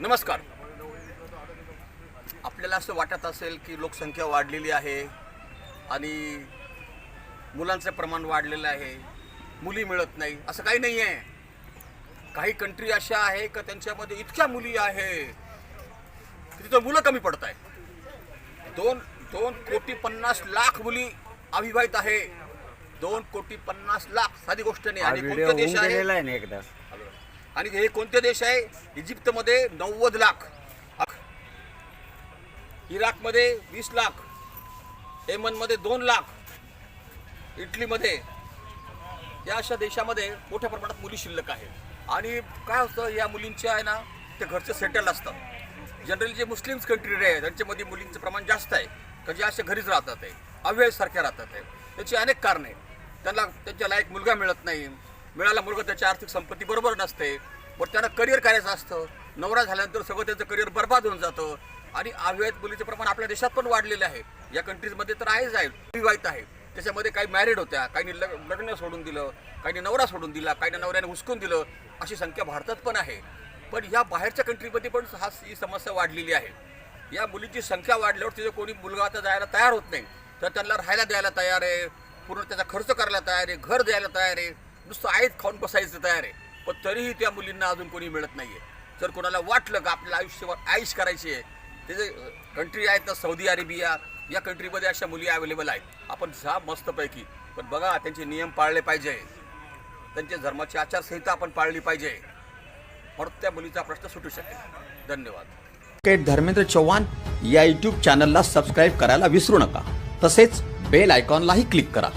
नमस्कार. आपल्याला असं वाटत असेल की लोकसंख्या वाढलेली आहे आणि मुलांचं प्रमाण वाढलेलं आहे, मुली मिळत नाही, असं काही नाही आहे. काही कंट्री अशा आहे का त्यांच्यामध्ये इतक्या मुली आहे की तिथं मुलं कमी पडत आहे. 2,50,00,000 मुली अविवाहित आहे. 2,50,00,000 साधी गोष्ट नाही. आणि कोणते देश आहे एकदा आणि हे कोणते देश आहे? इजिप्तमध्ये 90,00,000, इराकमध्ये 20,00,000, येमनमध्ये 2,00,000, इटलीमध्ये, या अशा देशामध्ये मोठ्या प्रमाणात मुली शिल्लक आहे. आणि काय होतं, या मुलींच्या आहे ना, ते घरचे सेटल असतात. जनरली जे मुस्लिम्स कंट्री आहे त्यांच्यामध्ये मुलींचं प्रमाण जास्त आहे, तर जे असे घरीच राहतात आहे, अविवाहितसारख्या राहतात आहे. त्याची अनेक कारणे. त्यांना त्यांच्या लायक मुलगा मिळत नाही, मिळाला मुलगा त्याची आर्थिक संपत्ती बरोबर नसते, पण त्यांना करिअर करायचं असतं. नवरा झाल्यानंतर सगळं त्यांचं करिअर बर्बाद होऊन जातं. आणि अविवाहित मुलीचं प्रमाण आपल्या देशात पण वाढलेलं आहे. या कंट्रीजमध्ये तर आहेच आहे. विवाहित आहे, त्याच्यामध्ये काही मॅरिड होत्या, काही लग्न सोडून दिलं, काही नवरा सोडून दिला, काही नवऱ्याने हुसकून दिलं, अशी संख्या भारतात पण आहे. पण या बाहेरच्या कंट्रीमध्ये पण ही समस्या वाढलेली आहे. या मुलीची संख्या वाढल्यावर तिथे कोणी मुलगा आता जायला तयार होत नाही, तर त्यांना राहायला द्यायला तयार आहे, पूर्ण त्याचा खर्च करायला तयार आहे, घर द्यायला तयार आहे, नुसतं आयत खाऊन बसायचं तयार आहे. पण तरीही त्या मुलींना अजून कोणी मिळत नाही आहे. जर कोणाला वाटलं का आपल्याला आयुष्यभर आयुष करायची आहे, त्याचे कंट्री आहेत ना, सौदी अरेबिया, या कंट्रीमध्ये अशा मुली अवेलेबल आहेत. आपण जा मस्तपैकी, पण बघा त्यांचे नियम पाळले पाहिजे, त्यांच्या धर्माची आचारसंहिता आपण पाळली पाहिजे, म्हणून त्या मुलीचा प्रश्न सुटू शकेल. धन्यवाद. धर्मेंद्र चव्हाण या यूट्यूब चॅनलला सबस्क्राईब करायला विसरू नका. तसेच बेल आयकॉनलाही क्लिक करा.